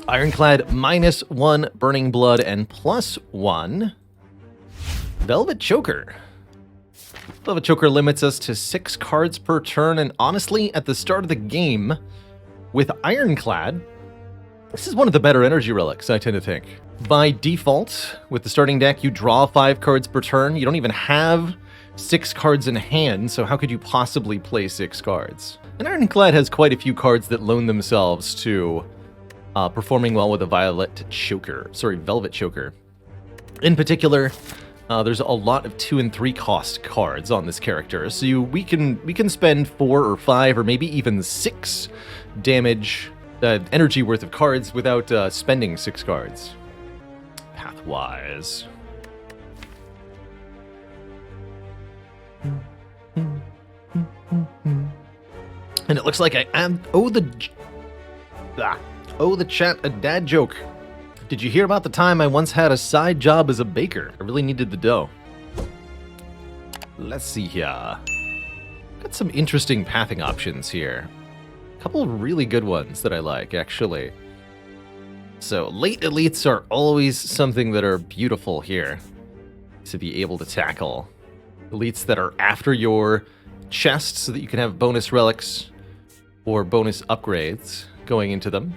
Ironclad, -1 Burning Blood and +1 Velvet Choker. Velvet Choker limits us to 6 cards per turn, and honestly, at the start of the game, with Ironclad, this is one of the better energy relics, I tend to think. By default, with the starting deck, you draw 5 cards per turn. You don't even have 6 cards in hand, so how could you possibly play 6 cards? And Ironclad has quite a few cards that loan themselves to performing well with a Velvet Choker. In particular, there's a lot of 2 and 3 cost cards on this character, so we can spend 4 or 5 or maybe even 6 damage energy worth of cards without spending 6 cards. Pathwise. And it looks like I owe the chat a dad joke. Did you hear about the time I once had a side job as a baker? I really needed the dough. Let's see here. Got some interesting pathing options here. A couple of really good ones that I like, actually. So, late elites are always something that are beautiful here to be able to tackle. Elites that are after your chest so that you can have bonus relics or bonus upgrades going into them.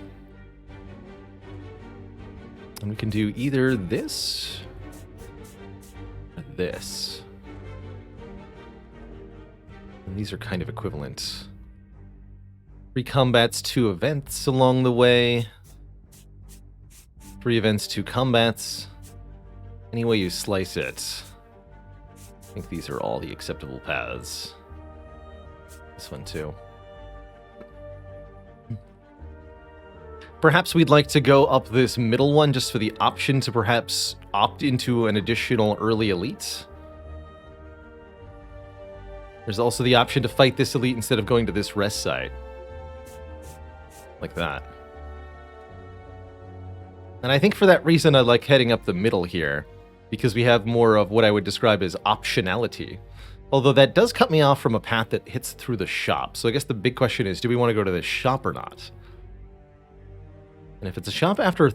And we can do either this or this. And these are kind of equivalent. 3 combats, 2 events along the way. 3 events, 2 combats. Any way you slice it, I think these are all the acceptable paths. This one too. Perhaps we'd like to go up this middle one just for the option to perhaps opt into an additional early elite. There's also the option to fight this elite instead of going to this rest site. Like that. And I think for that reason I like heading up the middle here, because we have more of what I would describe as optionality. Although that does cut me off from a path that hits through the shop. So I guess the big question is, do we want to go to the shop or not? And if it's a shop after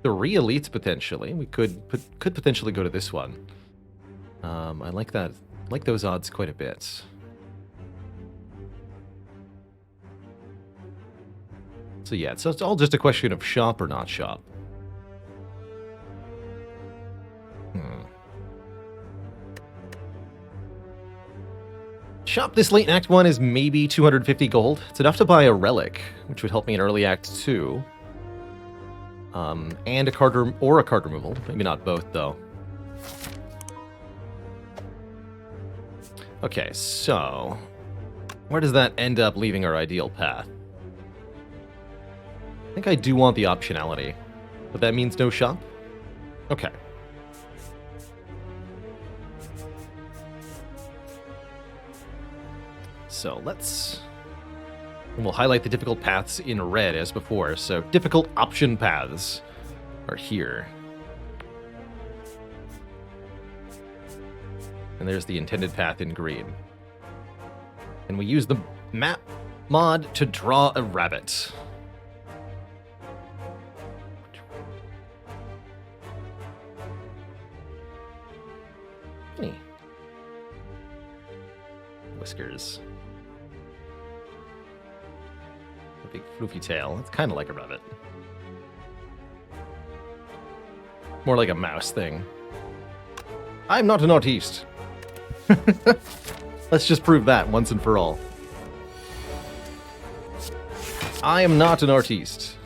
3 elites, potentially, we could potentially go to this one. I like that. I like those odds quite a bit. So yeah, so it's all just a question of shop or not shop. Shop this late in Act 1 is maybe 250 gold. It's enough to buy a relic, which would help me in early Act 2. And a card removal. Maybe not both, though. Okay, so where does that end up leaving our ideal path? I think I do want the optionality, but that means no shop? Okay. So and we'll highlight the difficult paths in red as before. So difficult option paths are here. And there's the intended path in green. And we use the map mod to draw a rabbit. Hey. Whiskers. A big floofy tail. It's kind of like a rabbit. More like a mouse thing. I'm not a northeast. Let's just prove that once and for all. I am not an artiste.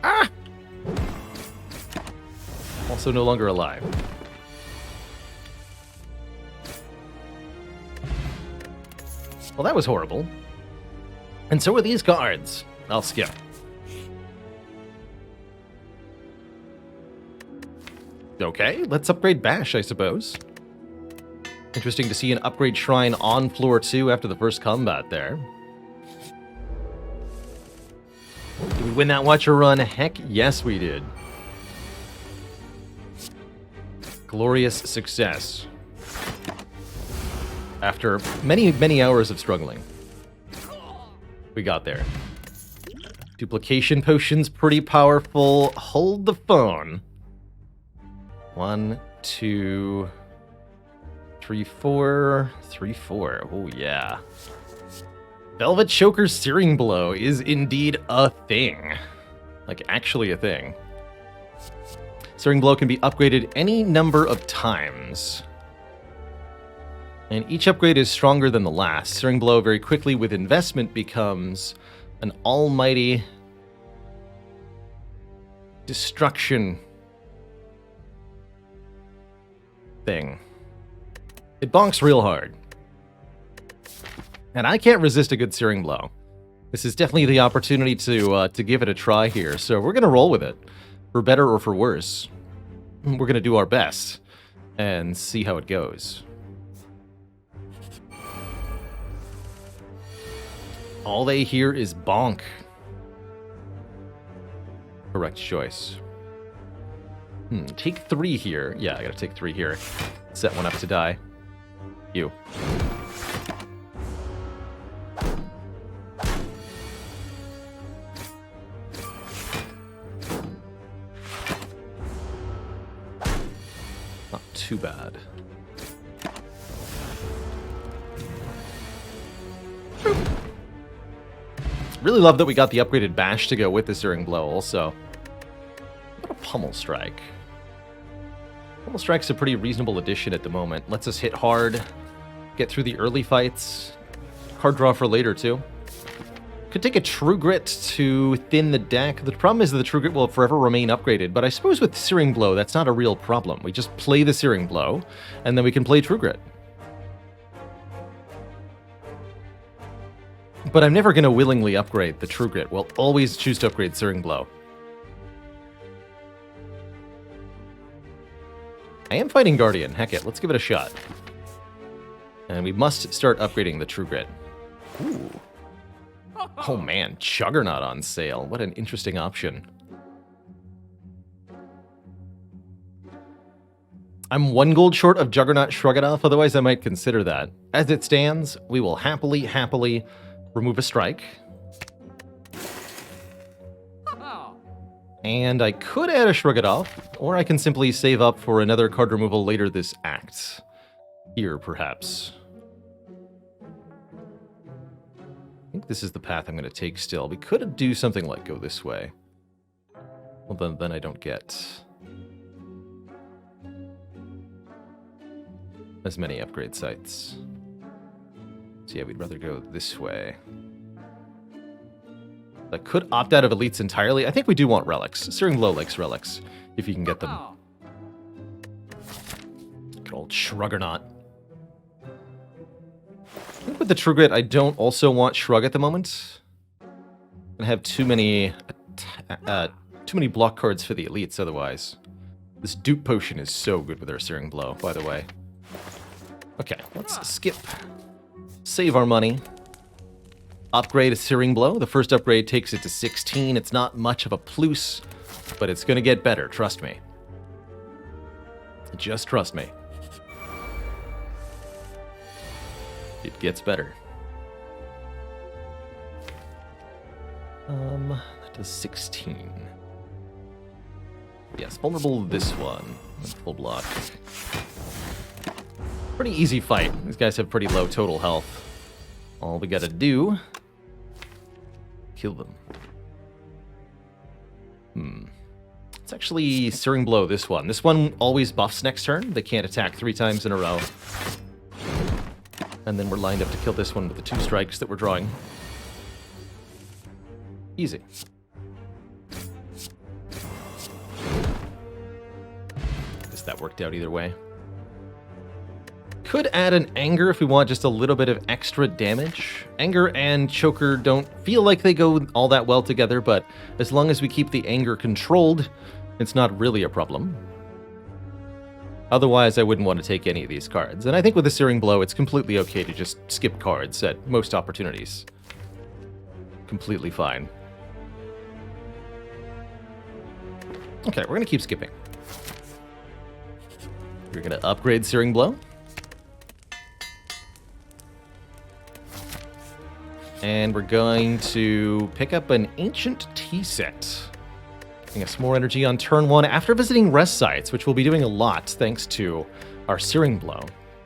Ah! Also no longer alive. Well, that was horrible. And so are these cards. I'll skip. Okay, let's upgrade Bash, I suppose. Interesting to see an upgrade shrine on floor 2 after the first combat there. Did we win that Watcher run? Heck yes, we did. Glorious success. After many, many hours of struggling. We got there. Duplication potion's pretty powerful. Hold the phone. 1, 2, 3, 4. 3, 4. Oh, yeah. Velvet Choker's Searing Blow is indeed a thing. Like, actually a thing. Searing Blow can be upgraded any number of times. And each upgrade is stronger than the last. Searing Blow very quickly with investment becomes an almighty destruction thing. It bonks real hard. And I can't resist a good Searing Blow. This is definitely the opportunity to give it a try here. So we're going to roll with it. For better or for worse. We're going to do our best and see how it goes. All they hear is bonk. Correct choice. Take 3 here. Yeah, I gotta take 3 here. Set one up to die. You. Not too bad. Really love that we got the upgraded bash to go with the Searing Blow also. What a Pummel Strike. Pummel Strike's a pretty reasonable addition at the moment. Lets us hit hard, get through the early fights. Card draw for later too. Could take a True Grit to thin the deck. The problem is that the True Grit will forever remain upgraded, but I suppose with Searing Blow that's not a real problem. We just play the Searing Blow, and then we can play True Grit. But I'm never going to willingly upgrade the True Grit. We'll always choose to upgrade Searing Blow. I am fighting Guardian. Heck it, let's give it a shot. And we must start upgrading the True Grit. Ooh. Oh man, Juggernaut on sale. What an interesting option. I'm 1 gold short of Juggernaut Shrug It Off, otherwise I might consider that. As it stands, we will happily remove a strike. And I could add a Shrug It Off, or I can simply save up for another card removal later this act. Here, perhaps. I think this is the path I'm going to take still. We could do something like go this way. Well, then I don't get as many upgrade sites. So yeah, we'd rather go this way. I could opt out of elites entirely. I think we do want relics. Searing Blow likes relics, if you can get them. Good old Shruggernaut. I think with the True Grit, I don't also want Shrug at the moment. I have too many block cards for the elites otherwise. This Dupe Potion is so good with our Searing Blow, by the way. Okay, let's skip. Save our money. Upgrade a Searing Blow. The first upgrade takes it to 16. It's not much of a plus, but it's going to get better, trust me. Just trust me. It gets better. That does 16. Yes, vulnerable this one. Full block. Pretty easy fight. These guys have pretty low total health. All we gotta do... kill them. It's actually Searing Blow this one. This one always buffs next turn. They can't attack 3 times in a row. And then we're lined up to kill this one with the 2 strikes that we're drawing. Easy. Guess that worked out either way. Could add an Anger if we want just a little bit of extra damage. Anger and Choker don't feel like they go all that well together, but as long as we keep the Anger controlled, it's not really a problem. Otherwise, I wouldn't want to take any of these cards. And I think with the Searing Blow, it's completely okay to just skip cards at most opportunities. Completely fine. Okay, we're going to keep skipping. We're going to upgrade Searing Blow. And we're going to pick up an Ancient Tea Set. Giving us more energy on turn 1 after visiting rest sites, which we'll be doing a lot thanks to our Searing Blow.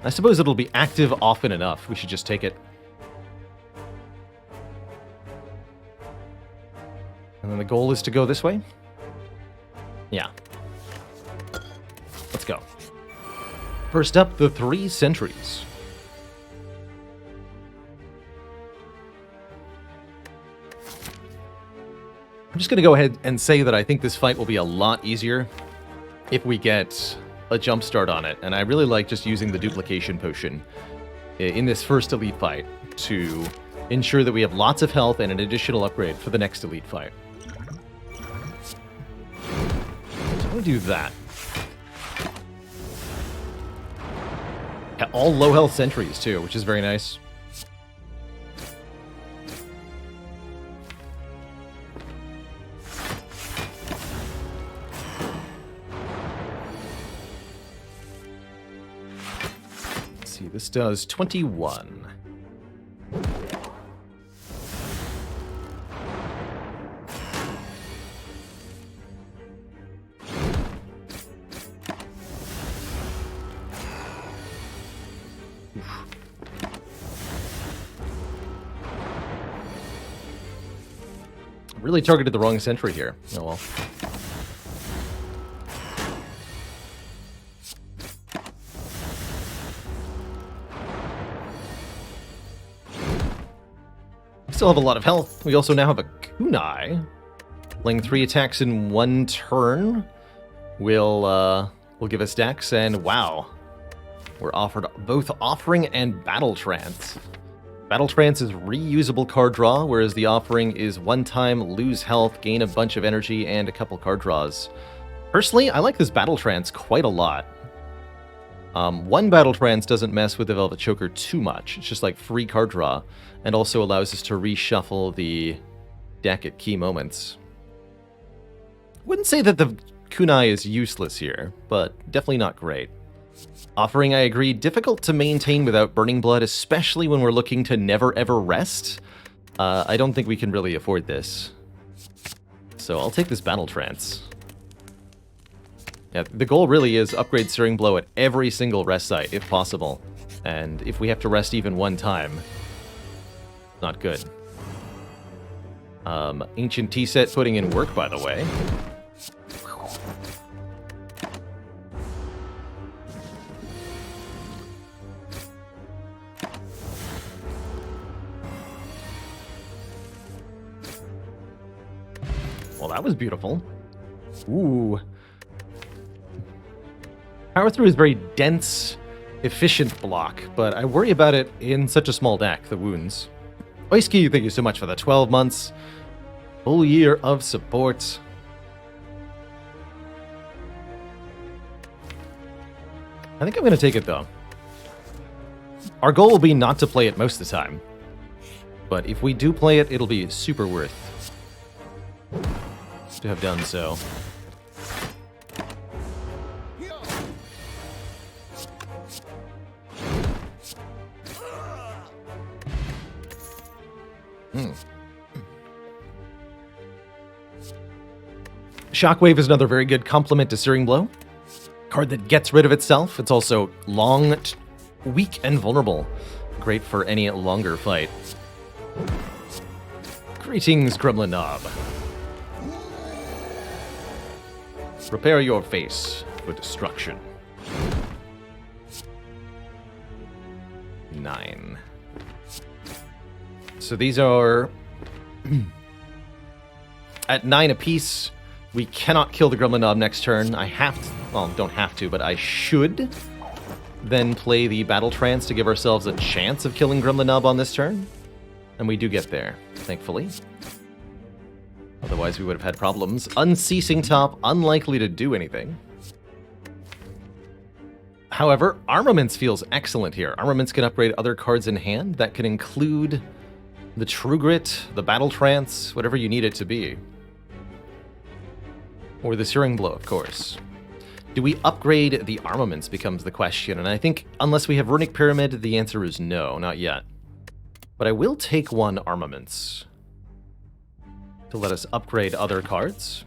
I suppose it'll be active often enough. We should just take it. And then the goal is to go this way? Yeah. Let's go. First up, the 3 sentries. I'm just going to go ahead and say that I think this fight will be a lot easier if we get a jump start on it. And I really like just using the duplication potion in this first elite fight to ensure that we have lots of health and an additional upgrade for the next elite fight. So we do that. Yeah, all low health sentries too, which is very nice. Let's see, this does 21. Really targeted the wrong sentry here. Oh well. We still have a lot of health. We also now have a kunai. Playing 3 attacks in 1 turn will give us dex, and wow. We're offered both Offering and Battle Trance. Battle Trance is reusable card draw, whereas the Offering is one time, lose health, gain a bunch of energy, and a couple card draws. Personally, I like this Battle Trance quite a lot. 1 Battle Trance doesn't mess with the Velvet Choker too much. It's just like free card draw, and also allows us to reshuffle the deck at key moments. Wouldn't say that the kunai is useless here, but definitely not great. Offering, I agree, difficult to maintain without Burning Blood, especially when we're looking to never ever rest. I don't think we can really afford this. So I'll take this Battle Trance. Yeah, the goal really is upgrade Searing Blow at every single rest site, if possible. And if we have to rest even 1 time, not good. Ancient Tea Set putting in work, by the way. Well, that was beautiful. Ooh. Power Through is very dense, efficient block, but I worry about it in such a small deck, the wounds. Oiski, thank you so much for the 12 months. Full year of support. I think I'm going to take it, though. Our goal will be not to play it most of the time. But if we do play it, it'll be super worth to have done so. Shockwave is another very good complement to Searing Blow. Card that gets rid of itself. It's also long, weak, and vulnerable. Great for any longer fight. Greetings, Gremlin Knob. Prepare your face for destruction. 9. So these are at 9 apiece. We cannot kill the Gremlin Knob next turn. I have to, well, don't have to, but I should then play the Battle Trance to give ourselves a chance of killing Gremlin Knob on this turn. And we do get there, thankfully. Otherwise we would have had problems. Unceasing Top, unlikely to do anything. However, Armaments feels excellent here. Armaments can upgrade other cards in hand. That can include the True Grit, the Battle Trance, whatever you need it to be. Or the Searing Blow, of course. Do we upgrade the Armaments becomes the question, and I think unless we have Runic Pyramid, the answer is no, not yet. But I will take 1 armaments to let us upgrade other cards.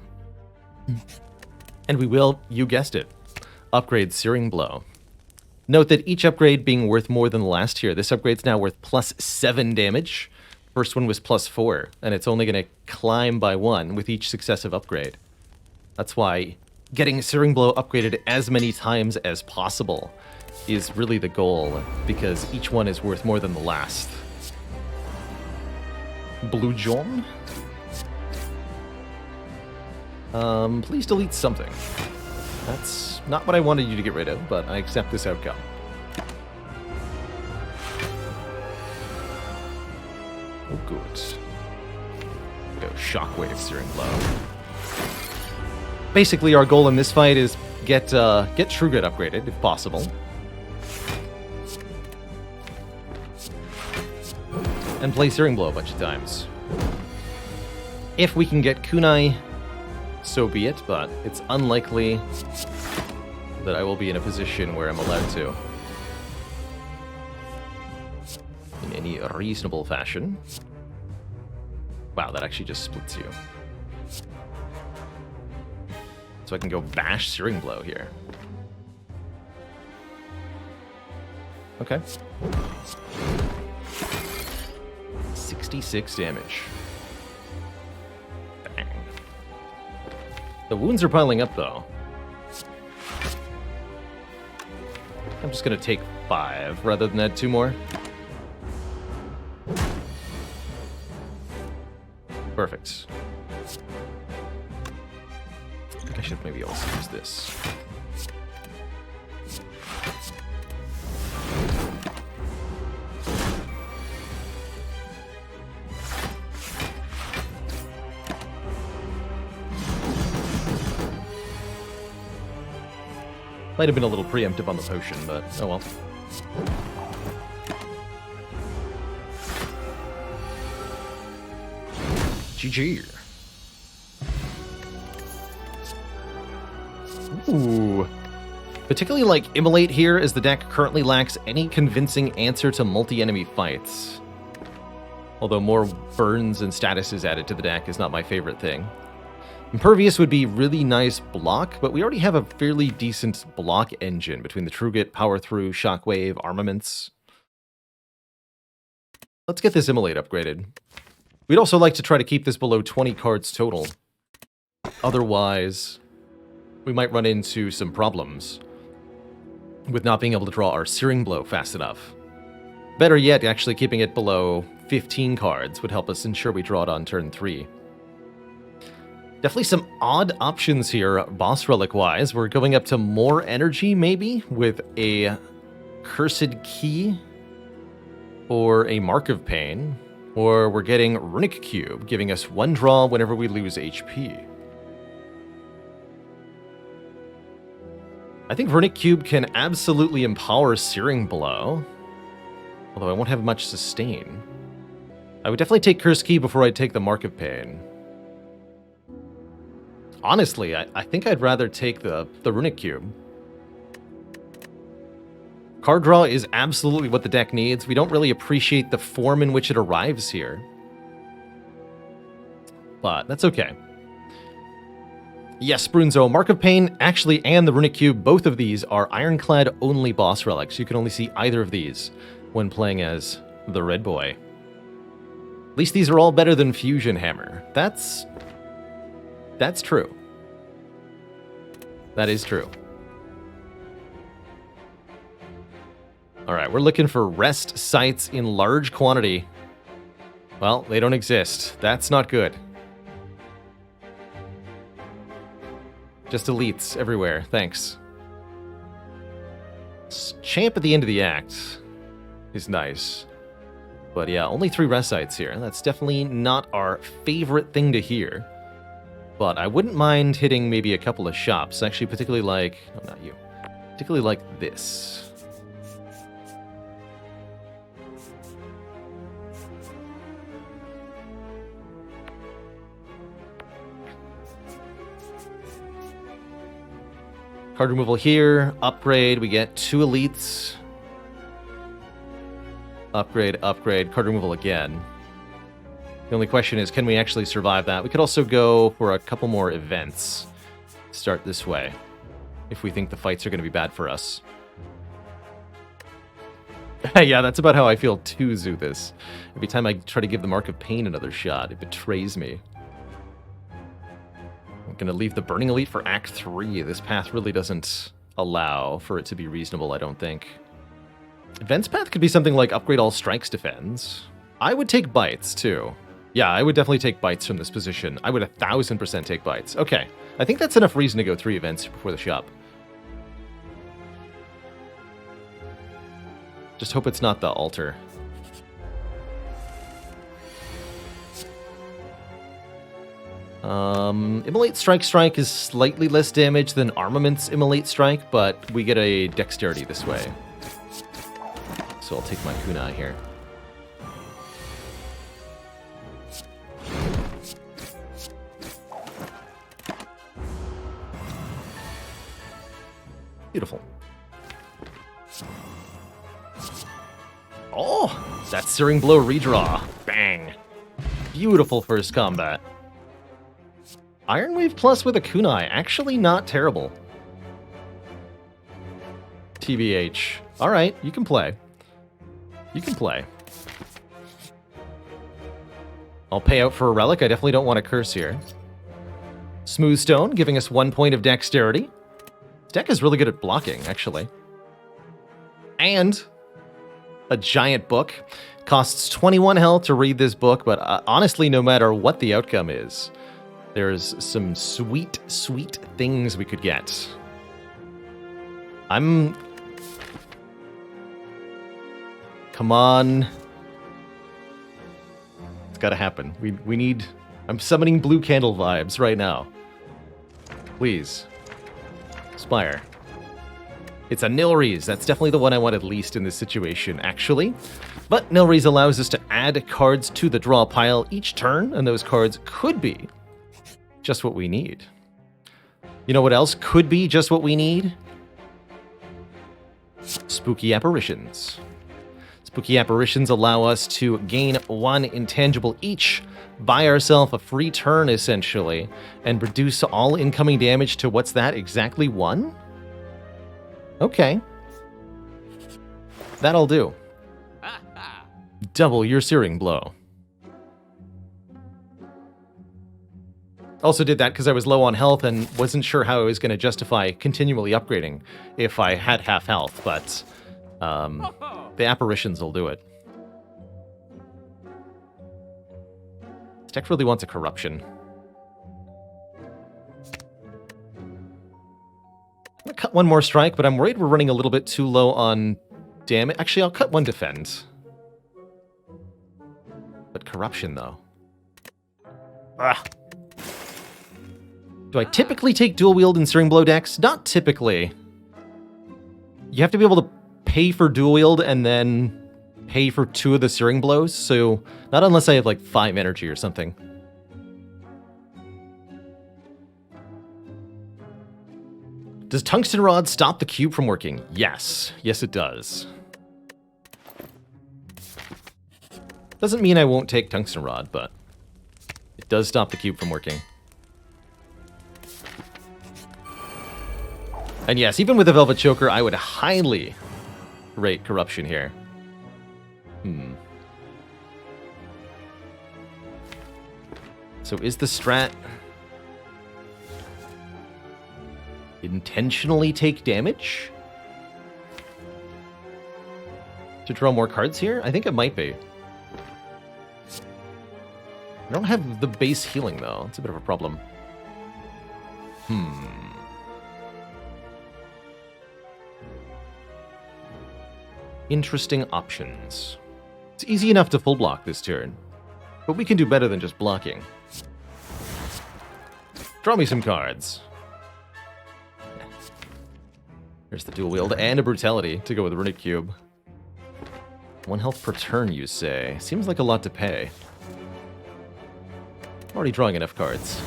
And we will, you guessed it, upgrade Searing Blow. Note that each upgrade being worth more than the last here. This upgrade's now worth +7 damage. First one was +4, and it's only going to climb by 1 with each successive upgrade. That's why getting Searing Blow upgraded as many times as possible is really the goal, because each one is worth more than the last. Blue John? Please delete something. That's not what I wanted you to get rid of, but I accept this outcome. Oh, good. Go Shockwave Searing Blow. Basically, our goal in this fight is get True Grit upgraded, if possible. And play Searing Blow a bunch of times. If we can get Kunai, so be it, but it's unlikely that I will be in a position where I'm allowed to. In any reasonable fashion. Wow, that actually just splits you. So I can go bash Searing Blow here. Okay. 66 damage. Bang. The wounds are piling up, though. I'm just gonna take 5 rather than add 2 more. Perfect. I think I should maybe also use this. Might have been a little preemptive on the potion, but oh well. GG. Ooh. Particularly like Immolate here, as the deck currently lacks any convincing answer to multi-enemy fights. Although more burns and statuses added to the deck is not my favorite thing. Impervious would be really nice block, but we already have a fairly decent block engine between the True Grit, Power Through, Shockwave, armaments. Let's get this Immolate upgraded. We'd also like to try to keep this below 20 cards total. Otherwise, we might run into some problems with not being able to draw our Searing Blow fast enough. Better yet, actually keeping it below 15 cards would help us ensure we draw it on turn 3. Definitely some odd options here, boss relic-wise. We're going up to more energy, maybe, with a Cursed Key or a Mark of Pain. Or we're getting Runic Cube, giving us 1 draw whenever we lose HP. I think Runic Cube can absolutely empower Searing Blow, although I won't have much sustain. I would definitely take Cursed Key before I'd take the Mark of Pain. Honestly, I think I'd rather take the Runic Cube. Card draw is absolutely what the deck needs. We don't really appreciate the form in which it arrives here. But that's okay. Yes, Brunzo, Mark of Pain, actually, and the Runic Cube, both of these are Ironclad only boss relics. You can only see either of these when playing as the Red Boy. At least these are all better than Fusion Hammer. That's true. That is true. Alright, we're looking for rest sites in large quantity. Well, they don't exist. That's not good. Just elites everywhere, thanks. Champ at the end of the act is nice. But yeah, only 3 rest sites here. That's definitely not our favorite thing to hear. But I wouldn't mind hitting maybe a couple of shops. Actually, particularly like... Oh, not you. Particularly like this. Card removal here. Upgrade. We get 2 elites. Upgrade, upgrade, card removal again. The only question is, can we actually survive that? We could also go for a couple more events. Start this way, if we think the fights are going to be bad for us. Yeah, that's about how I feel too, Zuthis. Every time I try to give the Mark of Pain another shot, it betrays me. I'm going to leave the Burning Elite for Act 3. This path really doesn't allow for it to be reasonable, I don't think. Events path could be something like upgrade all strikes defends. I would take bites, too. Yeah, I would definitely take bites from this position. I would 1000% take bites. Okay, I think that's enough reason to go 3 events before the shop. Just hope it's not the altar. Immolate Strike is slightly less damage than Armament's Immolate Strike, but we get a dexterity this way. So I'll take my kunai here. Beautiful. Oh, that Searing Blow redraw. Bang. Beautiful first combat. Iron Wave Plus with a kunai. Actually not terrible. TBH. Alright, you can play. You can play. I'll pay out for a relic. I definitely don't want a curse here. Smooth Stone, giving us 1 point of dexterity. This deck is really good at blocking, actually. And a giant book. Costs 21 health to read this book, but honestly, no matter what the outcome is, there's some sweet, sweet things we could get. Come on. It's gotta happen. We need... I'm summoning blue candle vibes right now. Please. Spire. It's a Nilrees. That's definitely the one I wanted least in this situation, actually. But Nilrees allows us to add cards to the draw pile each turn, and those cards could be just what we need. You know what else could be just what we need? Spooky Apparitions. Spooky Apparitions allow us to gain 1 intangible each, buy ourselves a free turn, essentially, and reduce all incoming damage to, what's that, exactly 1? Okay. That'll do. Double your Searing Blow. Also did that because I was low on health and wasn't sure how I was going to justify continually upgrading if I had half health, but the apparitions will do it. This deck really wants a corruption. I'm going to cut 1 more strike, but I'm worried we're running a little bit too low on damage. Actually, I'll cut 1 defend. But corruption, though. Ah. Do I typically take dual wield in Searing Blow decks? Not typically. You have to be able to pay for dual wield and then pay for 2 of the Searing Blows, so not unless I have like 5 energy or something. Does Tungsten Rod stop the cube from working? Yes. Yes, it does. Doesn't mean I won't take Tungsten Rod, but it does stop the cube from working. And yes, even with a Velvet Choker, I would highly rate corruption here. So is the strat intentionally take damage to draw more cards here? I think it might be. I don't have the base healing, though. It's a bit of a problem. Interesting options. It's easy enough to full block this turn, but we can do better than just blocking. Draw me some cards. There's the dual wield and a brutality to go with the Runic Cube. 1 health per turn, you say. Seems like a lot to pay. I'm already drawing enough cards.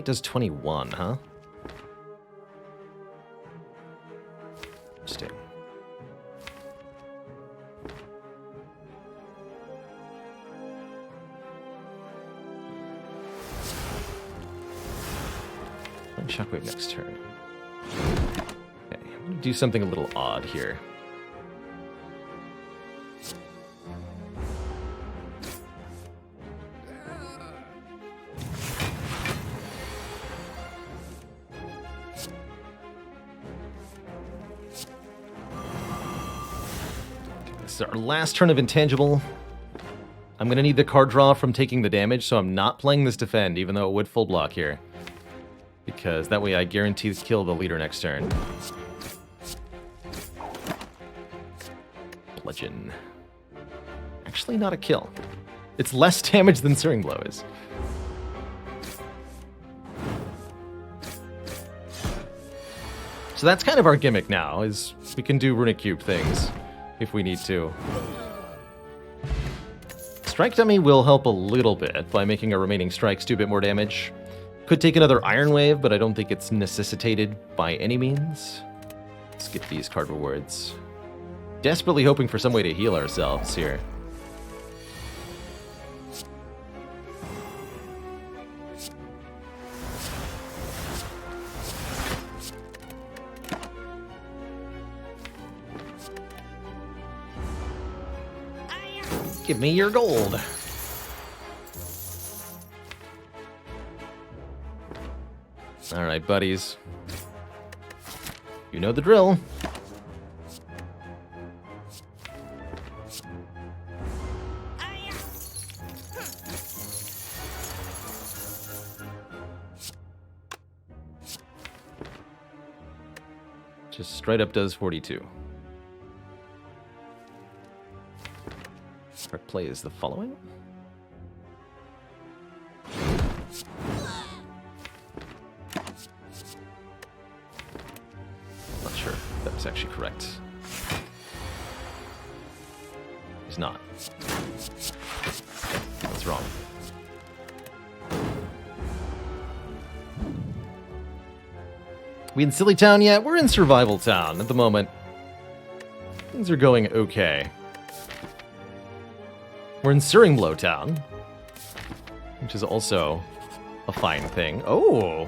fight does 21, huh? Interesting. And Shockwave next turn. Okay, I'm gonna do something a little odd here. Our last turn of intangible. I'm going to need the card draw from taking the damage, so I'm not playing this defend, even though it would full block here. Because that way I guarantee to kill the leader next turn. Bludgeon. Actually not a kill. It's less damage than Searing Blow is. So that's kind of our gimmick now, is we can do Runic Cube things. If we need to. Strike Dummy will help a little bit by making our remaining strikes do a bit more damage. Could take another Iron Wave, but I don't think it's necessitated by any means. Let's get these card rewards. Desperately hoping for some way to heal ourselves here. Give me your gold. All right, buddies. You know the drill. Just straight up does 42. Our play is the following. Not sure if that was actually correct. He's not. That's wrong. We in Silly Town yet? We're in Survival Town at the moment. Things are going okay. We're in Searing Blow Town, which is also a fine thing. Oh,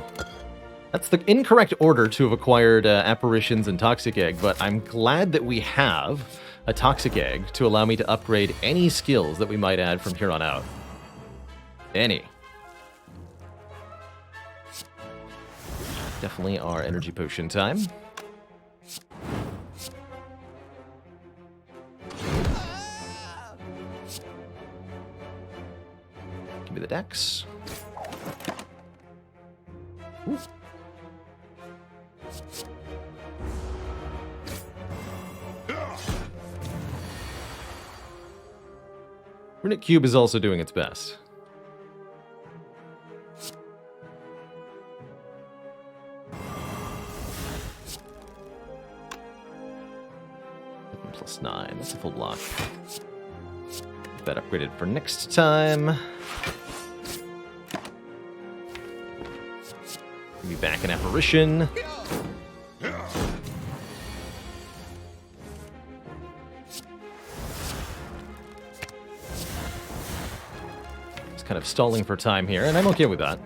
that's the incorrect order to have acquired Apparitions and Toxic Egg, but I'm glad that we have a Toxic Egg to allow me to upgrade any skills that we might add from here on out. Any. Definitely our Energy Potion time. Give me the dex. Ooh. Runic Cube is also doing its best. +9, that's a full block. Get that upgraded for next time. Be back in Apparition. Just kind of stalling for time here, and I'm okay with that.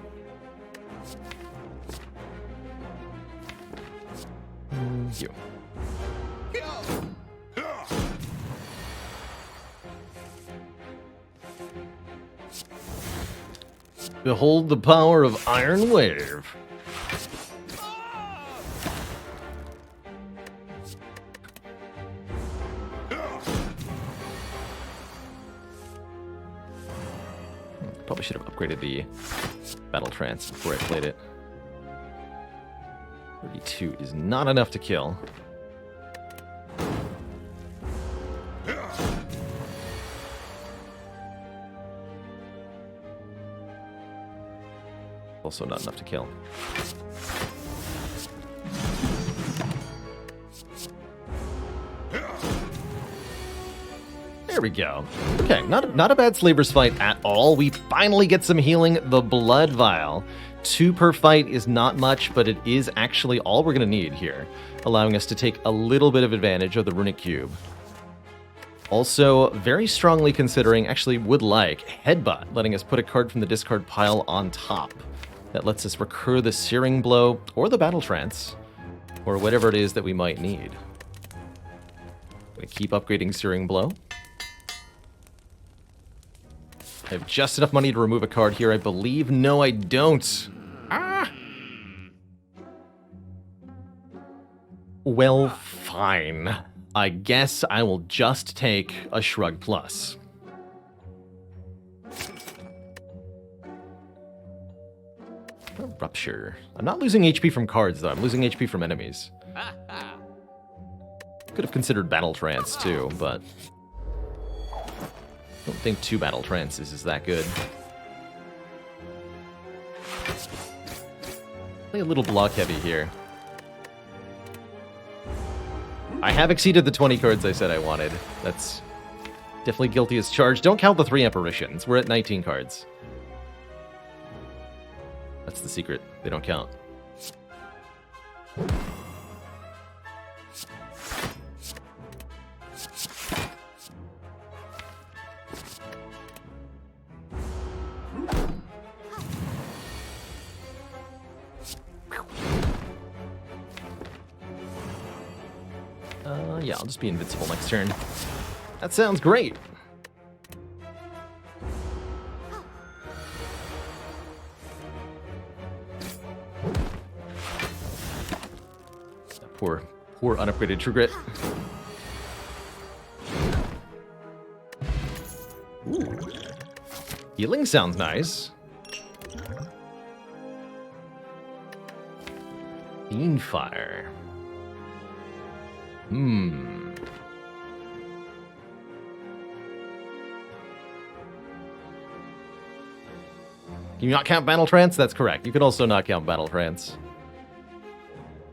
You. Behold the power of Iron Wave. Probably should have upgraded the Battle Trance before I played it. 32 is not enough to kill. Also not enough to kill. There we go. Okay, not a bad Slaver's fight at all. We finally get some healing. The Blood Vial. 2 per fight is not much, but it is actually all we're going to need here, allowing us to take a little bit of advantage of the Runic Cube. Also, very strongly considering, actually would like, Headbutt, letting us put a card from the discard pile on top. That lets us recur the Searing Blow, or the Battle Trance, or whatever it is that we might need. Gonna keep upgrading Searing Blow. I have just enough money to remove a card here, I believe. No, I don't. Ah! Well, fine. I guess I will just take a Shrug Plus. Rupture. I'm not losing HP from cards, though. I'm losing HP from enemies. Could have considered Battle Trance, too, but I don't think 2 Battle Trances is that good. Play a little block heavy here. I have exceeded the 20 cards I said I wanted. That's definitely guilty as charged. Don't count the 3 Apparitions. We're at 19 cards. That's the secret. They don't count. Yeah, I'll just be invincible next turn. That sounds great. Poor unupgraded True Grit. Ooh. Healing sounds nice. Fiendfire. Can you not count Battle Trance? That's correct. You can also not count Battle Trance.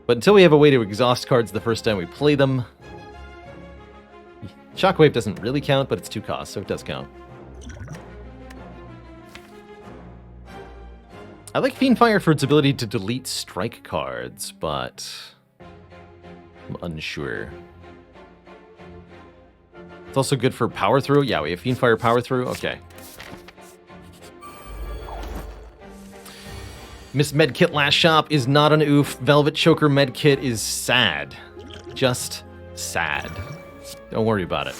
But until we have a way to exhaust cards the first time we play them... Shockwave doesn't really count, but it's 2 costs, so it does count. I like Fiendfire for its ability to delete strike cards, but... I'm unsure. It's also good for Power Through. Yeah, we have Fiendfire Power Through. Okay. Miss Medkit Last Shop is not an oof. Velvet Choker Medkit is sad. Just sad. Don't worry about it.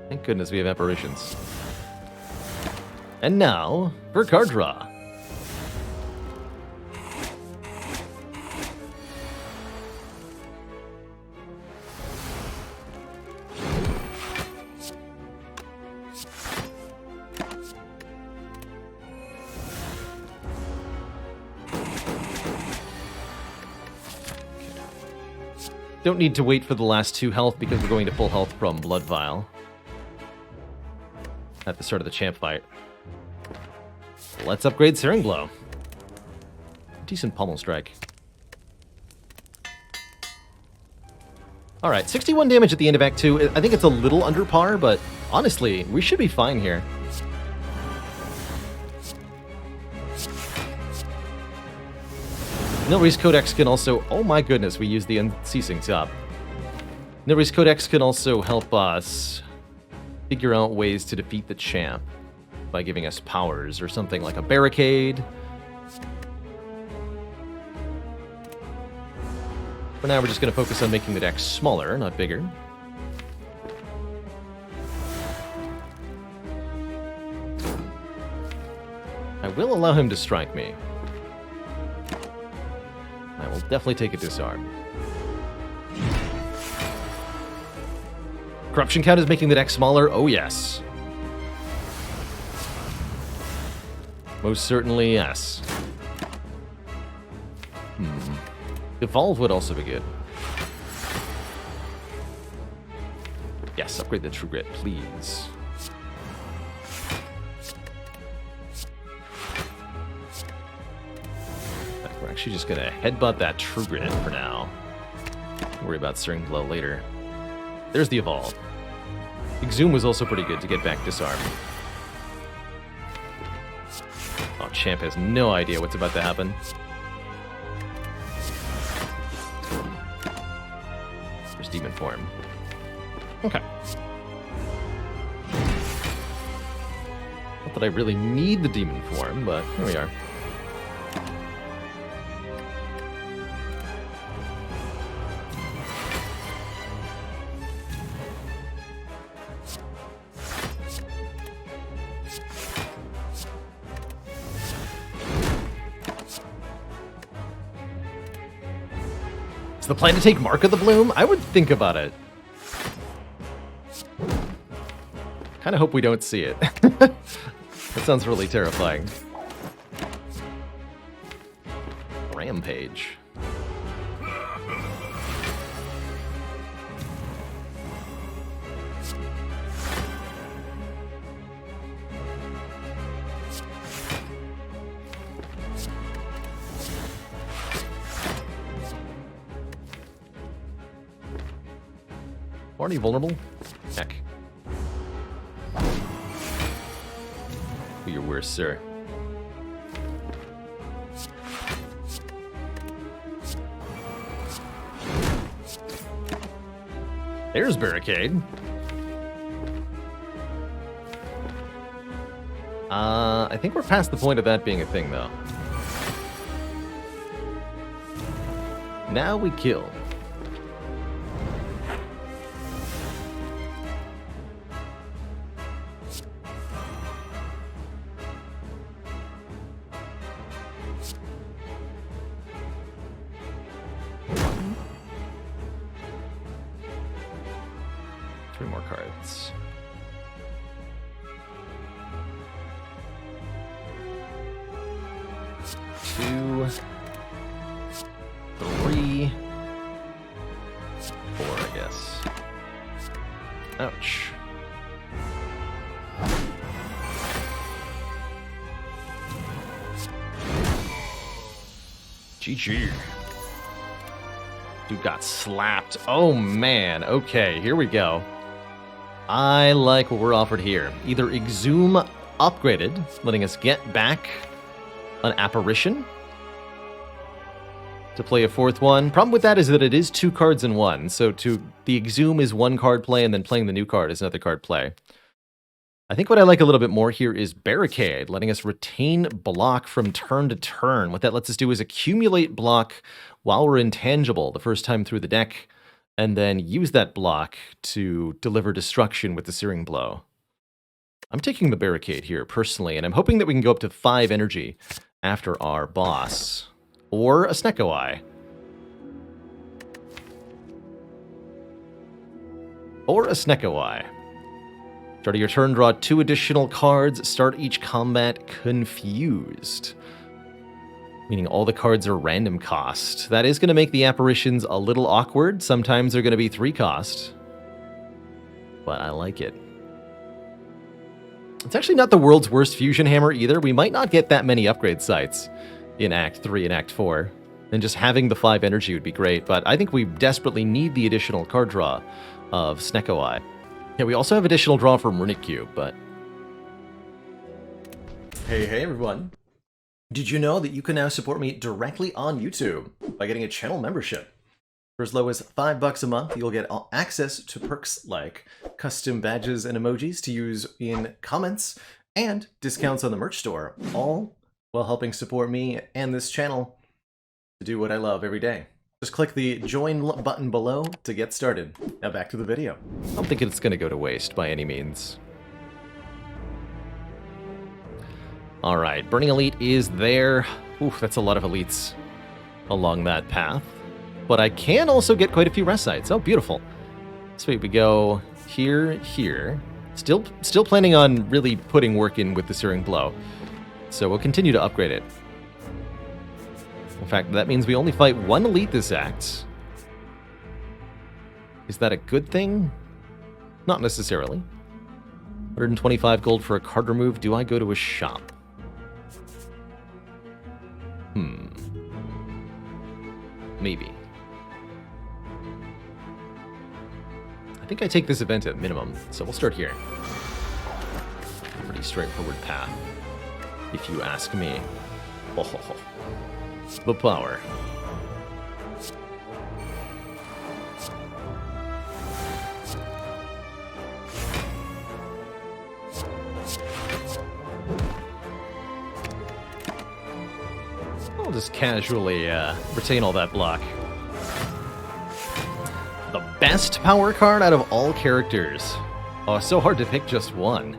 Thank goodness we have Apparitions. And now, for card draw. Don't need to wait for the last 2 health because we're going to full health from Blood Vial at the start of the champ fight. Let's upgrade Searing Blow. Decent Pommel Strike. Alright, 61 damage at the end of Act 2. I think it's a little under par, but honestly, we should be fine here. Nilry's Codex can also... Oh my goodness, we use the Unceasing Top. Nilry's Codex can also help us figure out ways to defeat the champ by giving us powers or something like a barricade. For now, we're just going to focus on making the deck smaller, not bigger. I will allow him to strike me. I will definitely take a disarm. Corruption count is making the deck smaller? Oh, yes. Most certainly, yes. Evolve would also be good. Yes, upgrade the True Grit, please. We're actually just going to headbutt that True Grit for now. Worry about Searing Blow later. There's the Evolve. Exhume was also pretty good to get back Disarm. Oh, Champ has no idea what's about to happen. There's Demon Form. Okay. Not that I really need the Demon Form, but here we are. Is the plan to take Mark of the Bloom? I would think about it. Kind of hope we don't see it. That sounds really terrifying. Rampage. Already vulnerable? Heck. You're worse, sir. There's Barricade. I think we're past the point of that being a thing, though. Now we kill. Three more cards. Two, three, four, I guess. Ouch. GG. Dude got slapped. Oh man. Okay, here we go. I like what we're offered here. Either Exhume upgraded, letting us get back an Apparition to play a fourth one. Problem with that is that it is 2 cards in one. So the Exhume is 1 card play, and then playing the new card is another card play. I think what I like a little bit more here is Barricade, letting us retain block from turn to turn. What that lets us do is accumulate block while we're intangible the first time through the deck, and then use that block to deliver destruction with the Searing Blow. I'm taking the Barricade here, personally, and I'm hoping that we can go up to 5 energy after our boss. Or a Snecko Eye. Or a Snecko Eye. Start of your turn, draw 2 additional cards. Start each combat confused. Meaning all the cards are random cost. That is going to make the apparitions a little awkward. Sometimes they're going to be 3 cost. But I like it. It's actually not the world's worst fusion hammer either. We might not get that many upgrade sites in Act 3 and Act 4. And just having the 5 energy would be great. But I think we desperately need the additional card draw of Snecko Eye. Yeah, we also have additional draw from Runic Cube, but... Hey everyone. Did you know that you can now support me directly on YouTube by getting a channel membership? For as low as $5 a month, you'll get access to perks like custom badges and emojis to use in comments and discounts on the merch store, all while helping support me and this channel to do what I love every day. Just click the join button below to get started. Now back to the video. I don't think it's going to go to waste by any means. Alright, Burning Elite is there. Oof, that's a lot of elites along that path. But I can also get quite a few rest sites. Oh, beautiful. Sweet, we go here, here. Still planning on really putting work in with the Searing Blow. So we'll continue to upgrade it. In fact, that means we only fight 1 elite this act. Is that a good thing? Not necessarily. 125 gold for a card remove. Do I go to a shop? Maybe. I think I take this event at minimum, so we'll start here. Pretty straightforward path, if you ask me. Oh, the power. I'll just casually retain all that block. The best power card out of all characters. Oh, so hard to pick just one.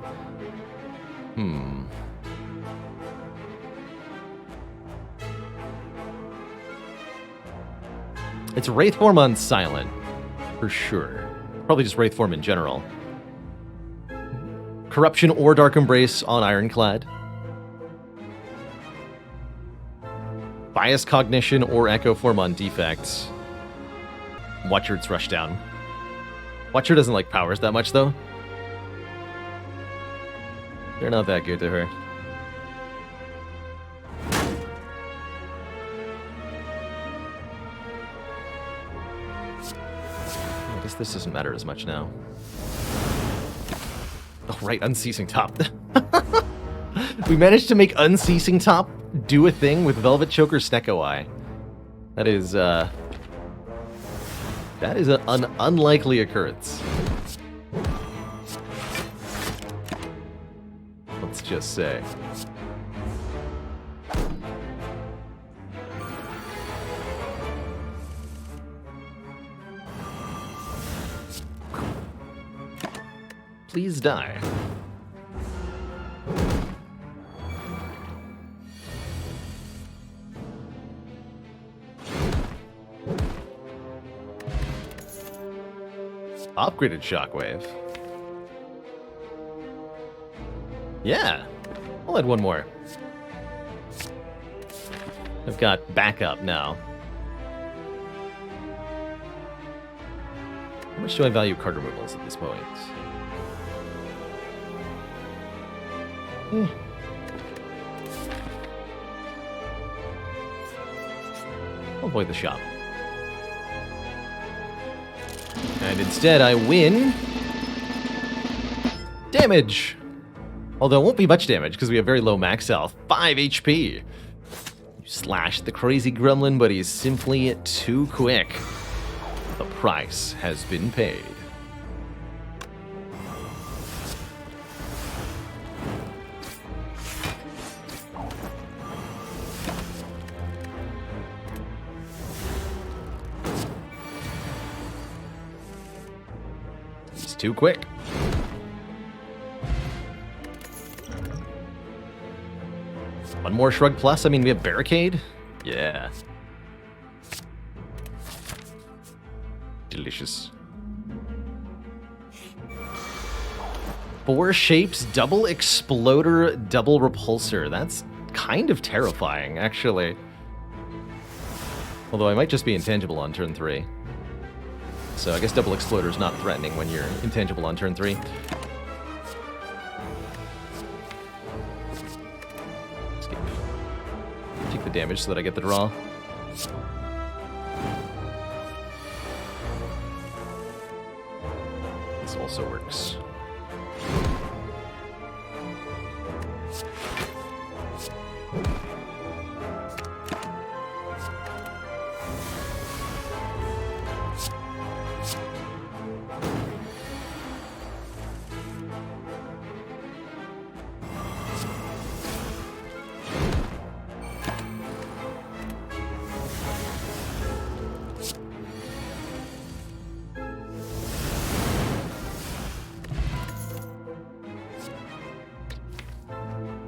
It's Wraithform on Silent, for sure. Probably just Wraithform in general. Corruption or Dark Embrace on Ironclad. Bias Cognition or Echo Form on Defects. Watcherd's Rushdown. Watcher doesn't like powers that much, though. They're not that good to her. I guess this doesn't matter as much now. Oh, right, Unceasing Top. We managed to make Unceasing Top do a thing with Velvet Choker Snecko Eye. That is an unlikely occurrence. Let's just say. Please die. Upgraded Shockwave. Yeah, I'll add one more. I've got backup now. How much do I value card removals at this point? I'll avoid the shop. And instead I win damage. Although it won't be much damage because we have very low max health. 5 HP. You slash the crazy gremlin, but he's simply too quick. The price has been paid. He's too quick. One more Shrug Plus? I mean, we have Barricade? Yeah. Delicious. 4 shapes, double Exploder, double Repulsor. That's kind of terrifying, actually. Although I might just be intangible on turn 3. So I guess double Exploder is not threatening when you're intangible on turn 3. Take the damage so that I get the draw. This also works.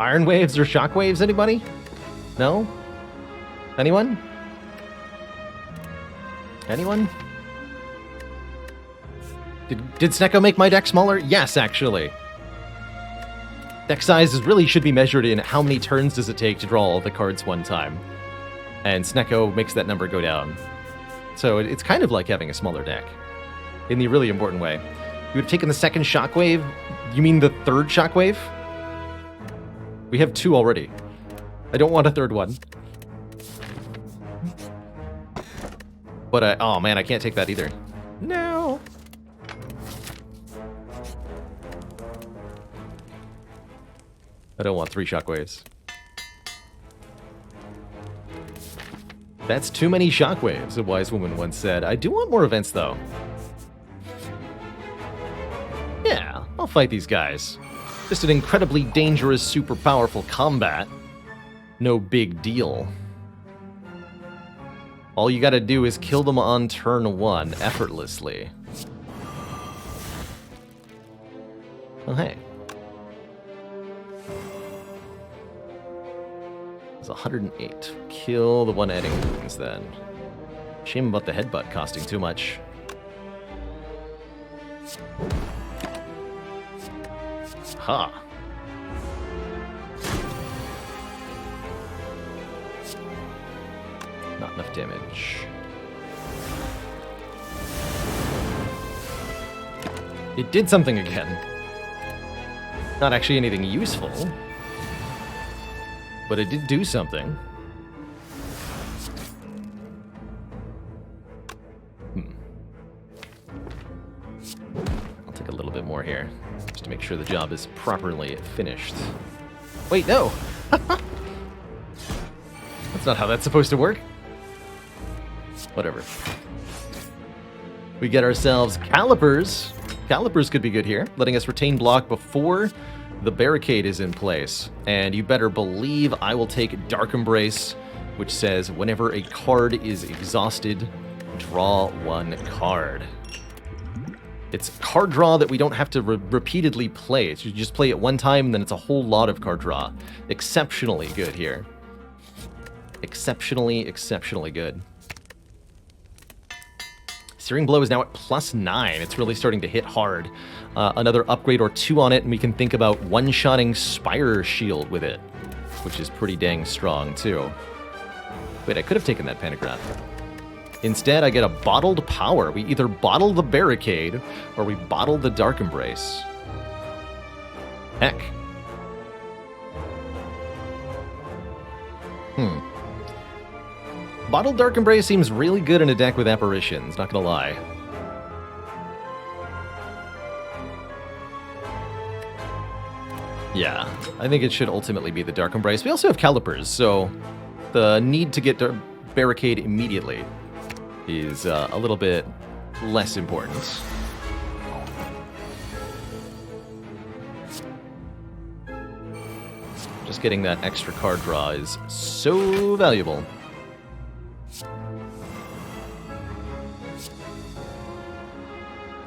Iron Waves or Shock Waves, anybody? No? Anyone? Anyone? Did Snecko make my deck smaller? Yes, actually. Deck size really should be measured in how many turns does it take to draw all the cards one time. And Snecko makes that number go down. So it's kind of like having a smaller deck. In the really important way. You would have taken the second Shockwave? You mean the third Shockwave? We have 2 already. I don't want a third one. But, oh man, I can't take that either. No! I don't want 3 shockwaves. That's too many shockwaves, a wise woman once said. I do want more events, though. Yeah, I'll fight these guys. Just an incredibly dangerous, super powerful combat. No big deal. All you gotta do is kill them on turn 1, effortlessly. Oh, hey. It's 108. Kill the one adding wounds, then. Shame about the headbutt costing too much. Ha. Not enough damage. It did something again. Not actually anything useful, but it did do something. I'll take a little bit more here, just to make sure the job is properly finished. Wait, no! That's not how that's supposed to work. Whatever. We get ourselves calipers. Calipers could be good here, letting us retain block before the barricade is in place. And you better believe I will take Dark Embrace, which says whenever a card is exhausted, draw 1 card. It's card draw that we don't have to repeatedly play. You just play it one time, and then it's a whole lot of card draw. Exceptionally good here. Exceptionally good. Searing Blow is now at +9. It's really starting to hit hard. Another upgrade or 2 on it, and we can think about one-shotting Spire Shield with it, which is pretty dang strong, too. Wait, I could have taken that Pantograph. Instead, I get a Bottled Power. We either bottle the Barricade, or we bottle the Dark Embrace. Heck. Bottled Dark Embrace seems really good in a deck with Apparitions, not gonna lie. Yeah, I think it should ultimately be the Dark Embrace. We also have Calipers, so the need to get Barricade immediately is a little bit less important. Just getting that extra card draw is so valuable.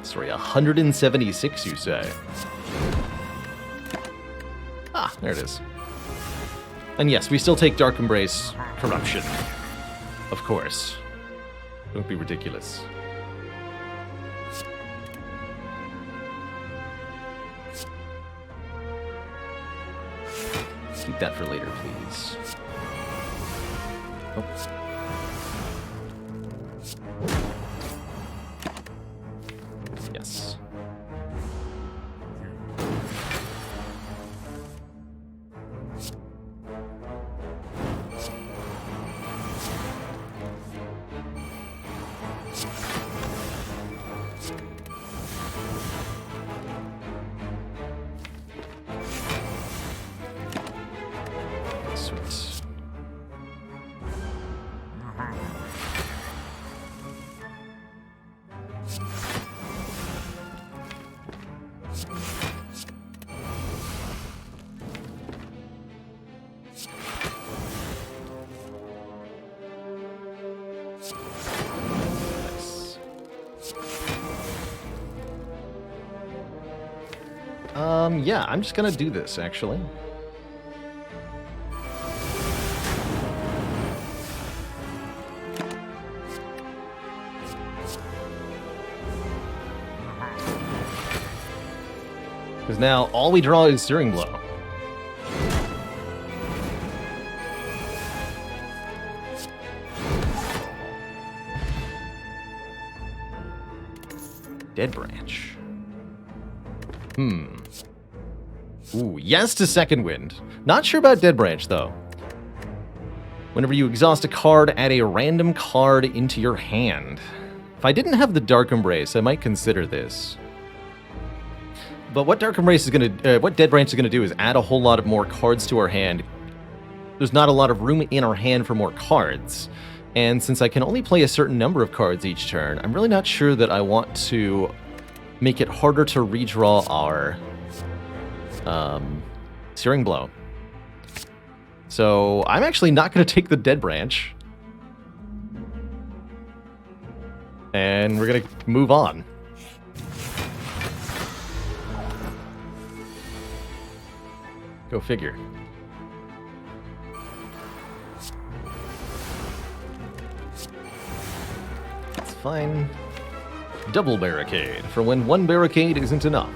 Sorry, 176, you say? Ah, there it is. And yes, we still take Dark Embrace Corruption. Of course. Don't be ridiculous. Keep that for later, please. Oh. Yes. Sweet. Yeah, I'm just gonna do this, actually. Because now all we draw is Searing Blow. Dead Branch. Ooh, yes to Second Wind. Not sure about Dead Branch, though. Whenever you exhaust a card, add a random card into your hand. If I didn't have the Dark Embrace, I might consider this. But what Dark Embrace is going to, what Dead Branch is going to do is add a whole lot of more cards to our hand. There's not a lot of room in our hand for more cards. And since I can only play a certain number of cards each turn, I'm really not sure that I want to make it harder to redraw our Searing Blow. So I'm actually not going to take the Dead Branch. And we're going to move on. Go figure. It's fine. Double barricade, for when one barricade isn't enough.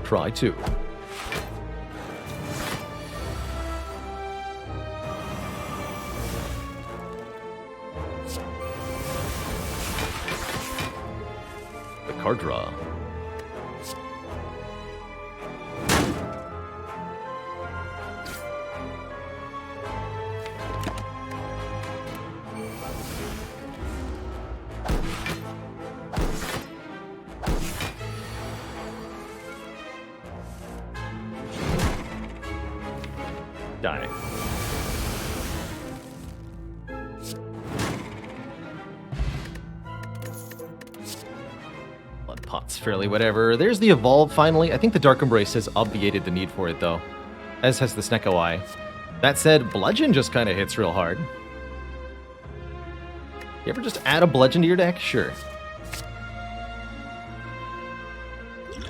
Try two. The card draw. Die. Blood pot's fairly whatever. There's the Evolve finally. I think the Dark Embrace has obviated the need for it though, as has the Snecko Eye. That said, Bludgeon just kind of hits real hard. You ever just add a Bludgeon to your deck? Sure.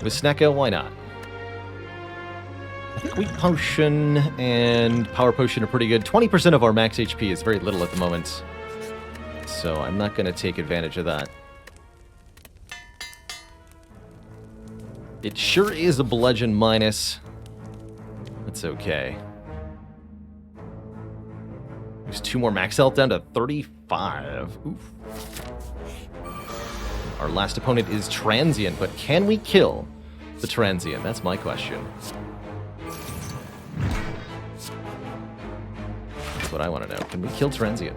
With Snecko, why not? I think Weak Potion and Power Potion are pretty good. 20% of our max HP is very little at the moment. So I'm not going to take advantage of that. It sure is a Bludgeon minus. That's okay. There's 2 more max health down to 35. Oof. Our last opponent is Transient, but can we kill the Transient? That's my question. That's what I want to know. Can we kill Transient?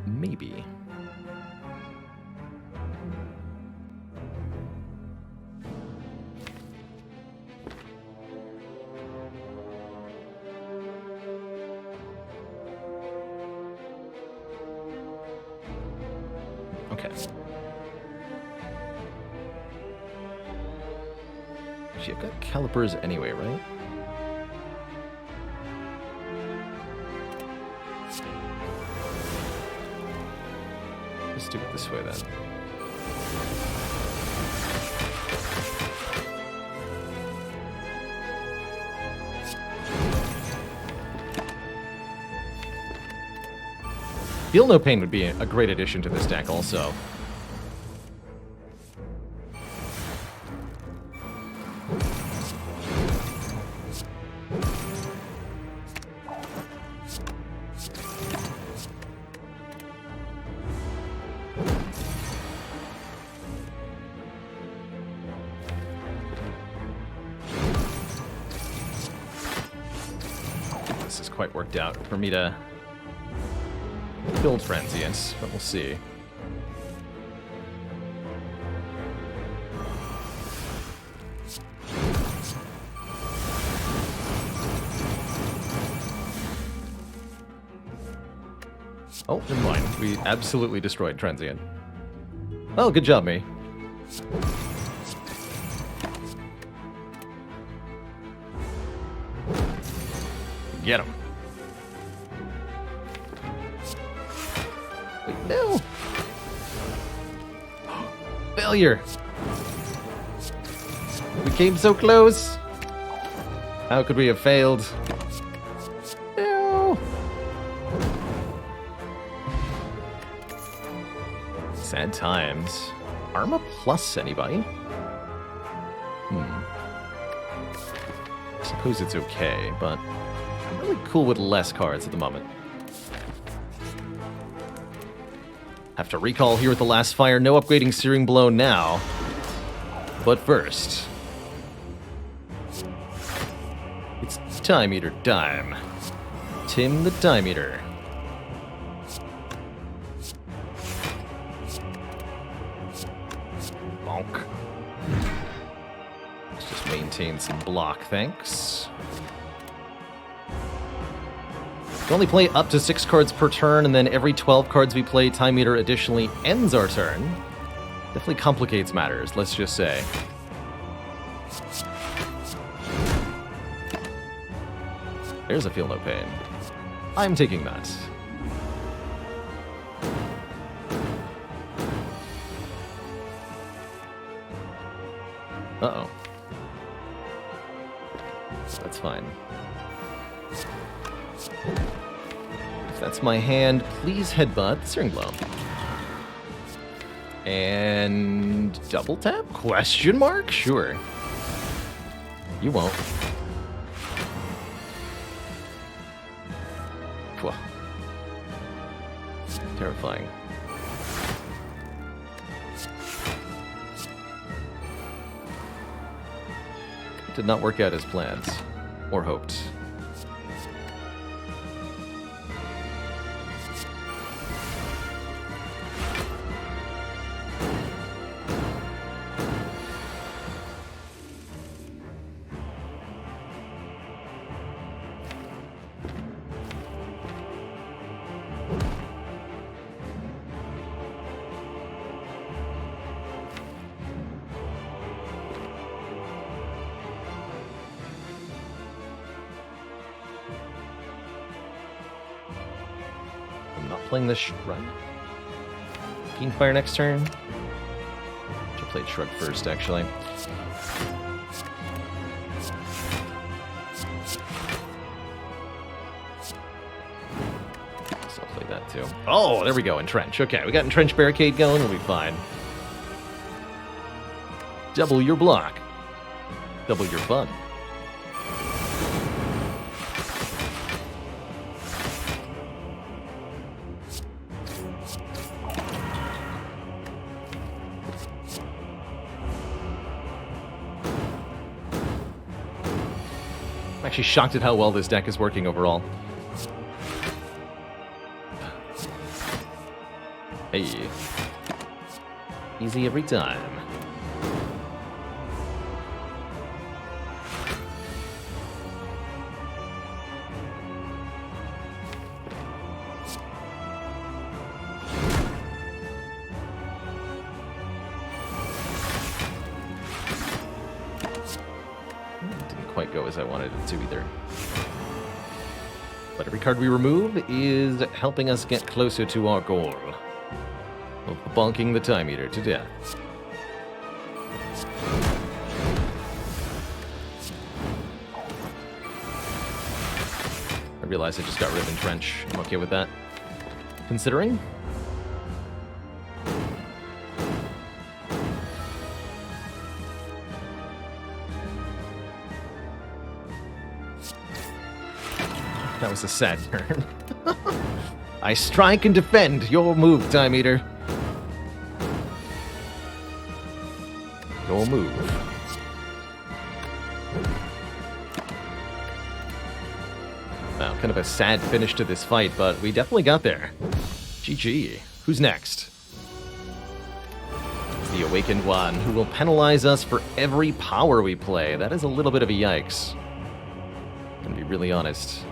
Maybe. Okay. Actually, I've got calipers anyway, right? Let's do it this way then. Feel No Pain would be a great addition to this deck also. This is quite worked out for me to build Transience, but we'll see. Oh, never mind. We absolutely destroyed Transient. Well, good job, me. Get him. Wait, no. Failure. We came so close. How could we have failed? No. Sad times. Arma plus anybody? I suppose it's okay, but I'm really cool with less cards at the moment. Have to recall here with the last fire. No upgrading Searing Blow now. But first, it's Time Eater Dime. Tim the Time Eater. Bonk. Let's just maintain some block, thanks. We can only play up to 6 cards per turn, and then every 12 cards we play, Time Eater additionally ends our turn. Definitely complicates matters, let's just say. There's a Feel No Pain. I'm taking that. Uh-oh. That's fine. If that's my hand, please headbutt Searing Blow. And double tap? Question mark? Sure. You won't. Cool. Terrifying. Did not work out as planned, or hoped. Playing this Shrug. Fiendfire next turn. Should play Shrug first, actually. So I'll play that too. Oh, there we go, Entrench. Okay, we got Entrench Barricade going, we'll be fine. Double your block. Double your fun. Actually shocked at how well this deck is working overall. Hey. Easy every time. Quite go as I wanted it to either. But every card we remove is helping us get closer to our goal of bonking the Time Eater to death. I realize I just got rid of Entrench. I'm okay with that. Considering. That was a sad turn. I strike and defend. Your move, Time Eater. Your move. Wow, kind of a sad finish to this fight, but we definitely got there. GG. Who's next? The Awakened One, who will penalize us for every power we play. That is a little bit of a yikes. I'm gonna be really honest.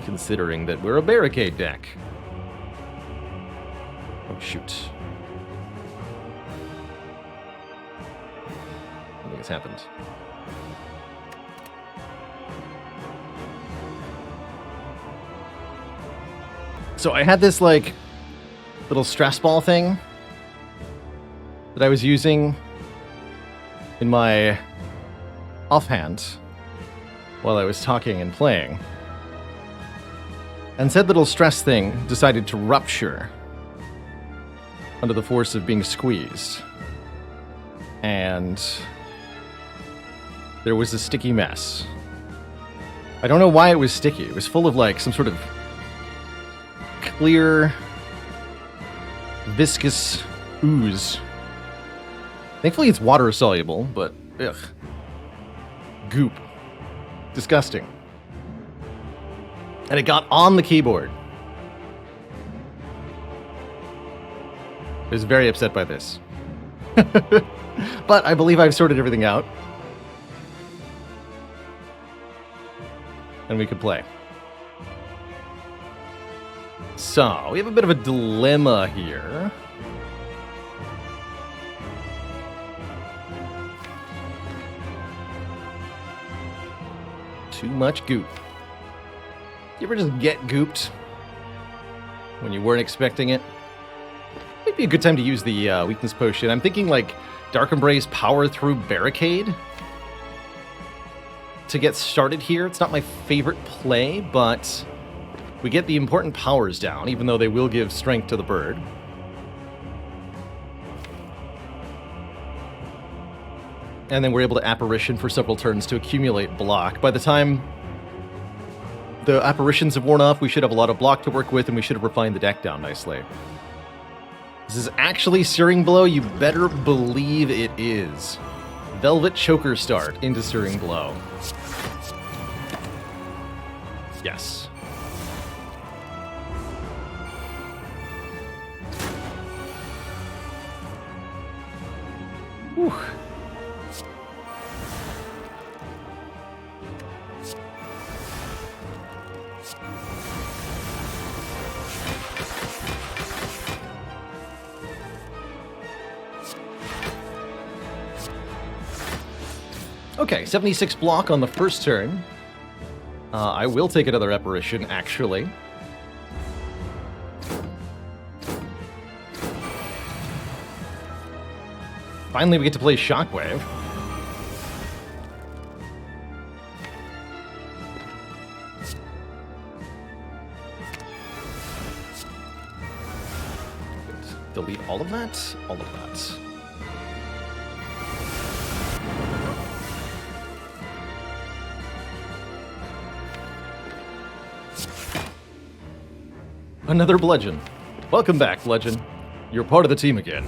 Considering that we're a barricade deck. Oh, shoot. Something has happened. So I had this, like, little stress ball thing that I was using in my offhand while I was talking and playing. And said little stress thing decided to rupture under the force of being squeezed. And there was a sticky mess. I don't know why it was sticky. It was full of like some sort of clear, viscous ooze. Thankfully it's water soluble, but ugh. Goop. Disgusting. And it got on the keyboard. I was very upset by this. But I believe I've sorted everything out. And we could play. So, we have a bit of a dilemma here. Too much goop. You ever just get gooped when you weren't expecting it? Might be a good time to use the weakness potion. I'm thinking like Dark Embrace, Power Through, Barricade to get started here. It's not my favorite play, but we get the important powers down, even though they will give strength to the bird. And then we're able to Apparition for several turns to accumulate block. By the time the Apparitions have worn off, we should have a lot of block to work with, and we should have refined the deck down nicely. This is actually Searing Blow. You better believe it is. Velvet Choker start into Searing Blow. Yes. Whew. Okay, 76 block on the first turn. I will take another Apparition, actually. Finally, we get to play Shockwave. Delete all of that? All of that. Another Bludgeon. Welcome back, Bludgeon. You're part of the team again.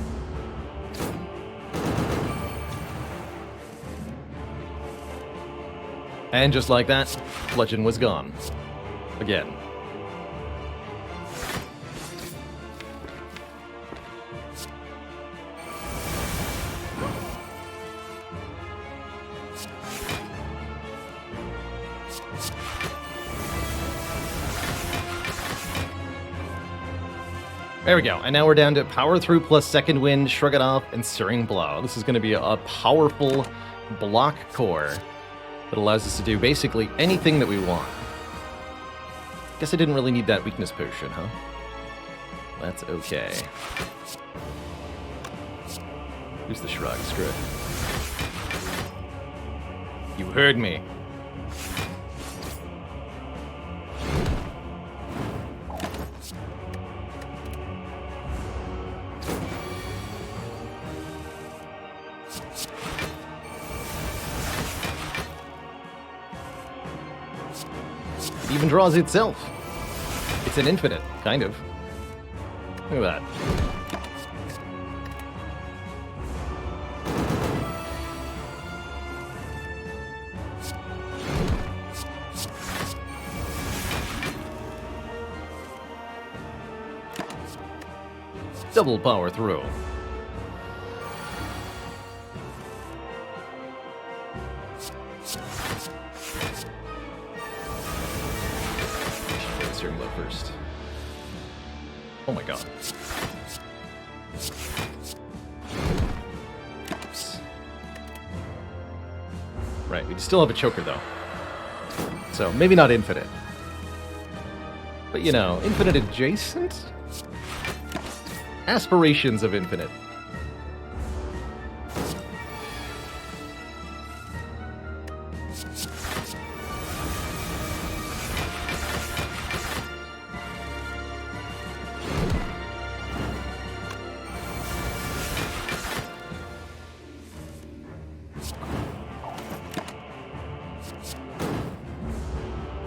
And just like that, Bludgeon was gone. Again. There we go, and now we're down to Power Through plus Second Wind, Shrug It Off, and Searing Blow. This is going to be a powerful block core that allows us to do basically anything that we want. Guess I didn't really need that weakness potion, huh? That's okay. Who's the shrug? Screw it. You heard me. Even draws itself. It's an infinite, kind of. Look at that. Double Power Through. First. Oh my god. Oops. Right, we still have a choker though. So maybe not infinite. But you know, infinite adjacent? Aspirations of infinite.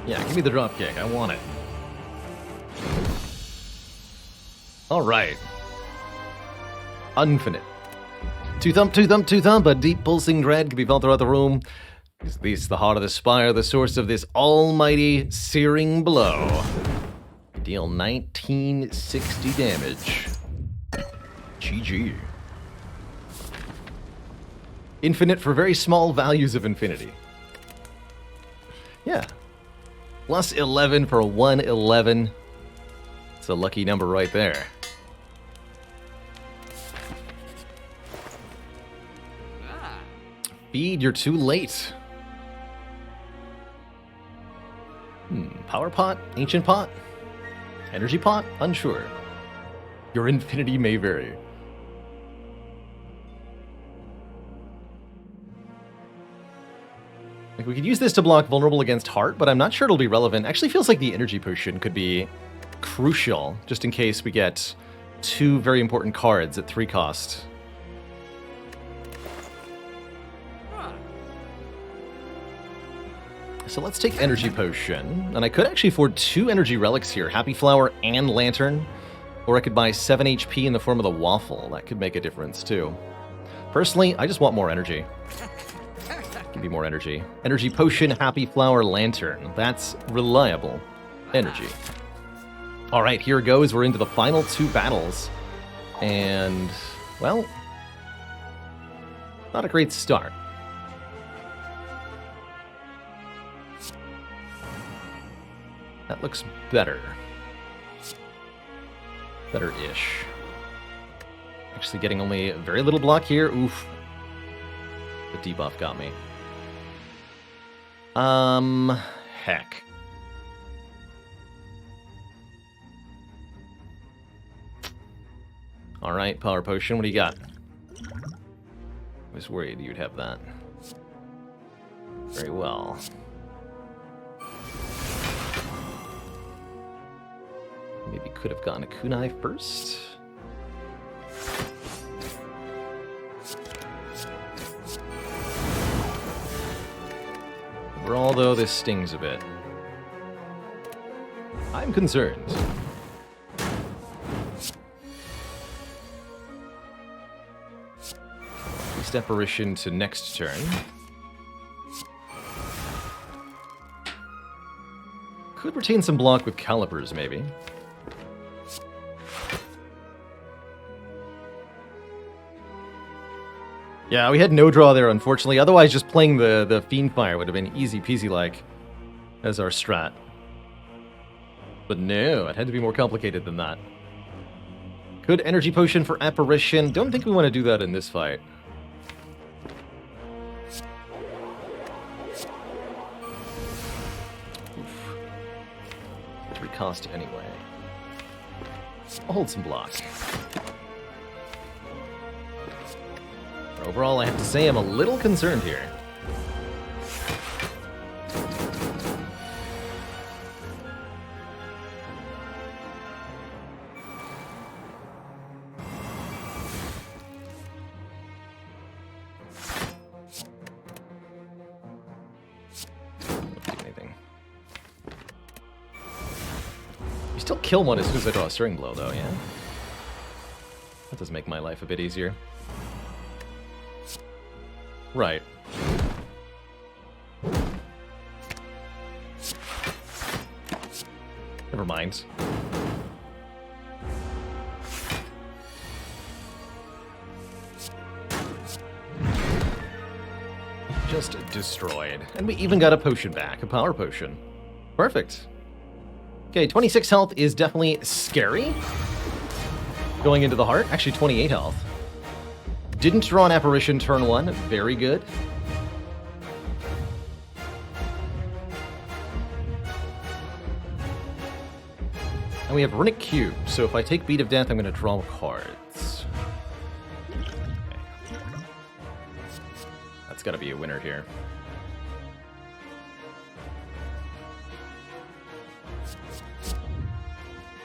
Yeah, give me the dropkick. I want it. Alright. Infinite. Two thump, a deep pulsing dread can be felt throughout the room. Is this the heart of the spire, the source of this almighty searing blow? Deal 1960 damage. GG. Infinite for very small values of infinity. Yeah. Plus 11 for 111. It's a lucky number right there. Feed, you're too late. Power pot? Ancient pot? Energy pot? Unsure. Your infinity may vary. Like, we could use this to block vulnerable against heart, but I'm not sure it'll be relevant. Actually feels like the energy potion could be crucial, just in case we get 2 very important cards at 3 cost. So let's take energy potion, and I could actually afford 2 energy relics here, Happy Flower and Lantern, or I could buy 7 HP in the form of the waffle. That could make a difference too. Personally, I just want more energy. Give me more energy. Energy potion, Happy Flower, Lantern. That's reliable energy. All right, here goes. We're into the final 2 battles. And, well, not a great start. That looks better. Better-ish. Actually getting only very little block here. Oof. The debuff got me. Heck. Alright, Power Potion, what do you got? I was worried you'd have that. Very well. Maybe could have gotten a kunai first. Overall, though, this stings a bit. I'm concerned. Beast Apparition to next turn. Could retain some block with Calipers, maybe. Yeah, we had no draw there, unfortunately. Otherwise, just playing the Fiendfire would have been easy peasy like as our strat. But no, it had to be more complicated than that. Good energy potion for Apparition. Don't think we want to do that in this fight. Oof. 3 cost anyway. I'll hold some block. Overall, I have to say I'm a little concerned here. Don't do anything. You still kill one as soon as I draw a Stirring Blow, though, yeah? That does make my life a bit easier. Right. Never mind. Just destroyed. And we even got a potion back, a power potion. Perfect. Okay, 26 health is definitely scary. Going into the heart. Actually, 28 health. Didn't draw an Apparition turn 1. Very good. And we have Runic Cube, so if I take Beat of Death, I'm going to draw cards. Okay. That's got to be a winner here.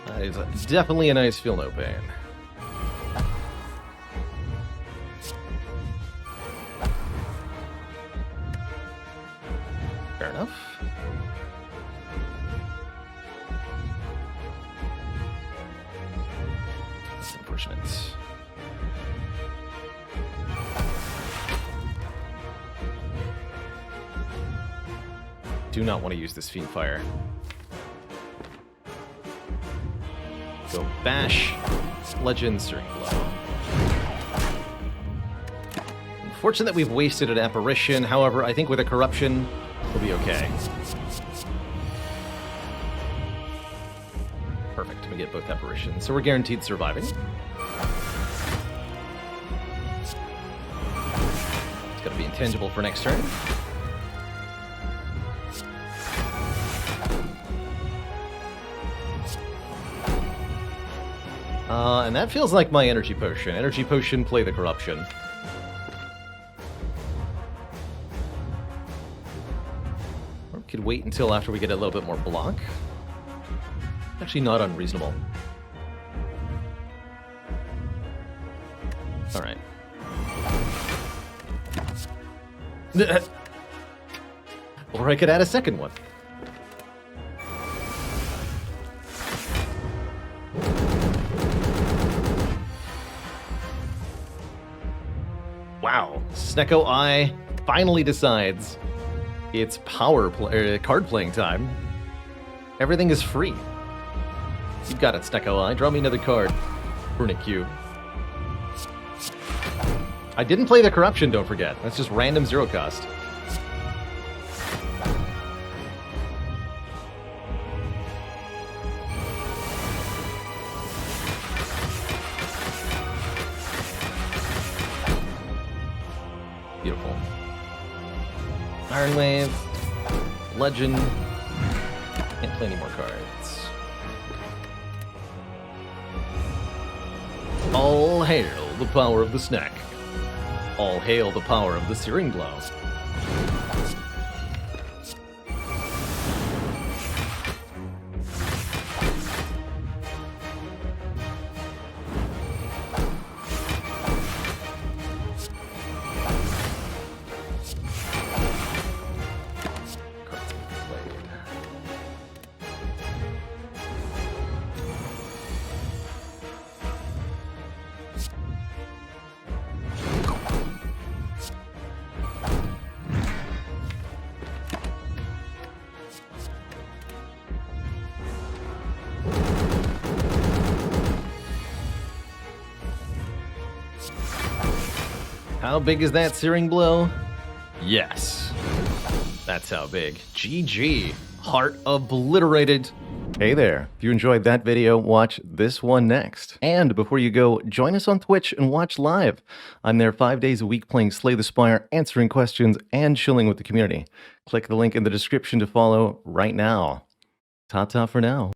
That is definitely a nice Feel No Pain. Fair enough. That's unfortunate. Do not want to use this Fiend Fire. Go Bash, Legend, Searing Blow. Unfortunate that we've wasted an Apparition, however, I think with a Corruption, we'll be okay. Perfect, we get both Apparitions, so we're guaranteed surviving. It's gotta be intangible for next turn. And that feels like my Energy Potion. Energy Potion, play the Corruption. Or we could wait until after we get a little bit more block. Actually not unreasonable. Alright. Or I could add a second one. Wow, Snecko Eye finally decides it's card playing time. Everything is free. You got it, Snecko Eye. Draw me another card. Runic Cube. I didn't play the Corruption, don't forget. That's just random 0 cost. Beautiful. Iron Wave. Legend. Can't play any more cards. All hail the power of the snack. All hail the power of the Searing Blow. How big is that Searing Blow? Yes. That's how big. GG. Heart obliterated. Hey there. If you enjoyed that video, watch this one next. And before you go, join us on Twitch and watch live. I'm there 5 days a week playing Slay the Spire, answering questions, and chilling with the community. Click the link in the description to follow right now. Ta-ta for now.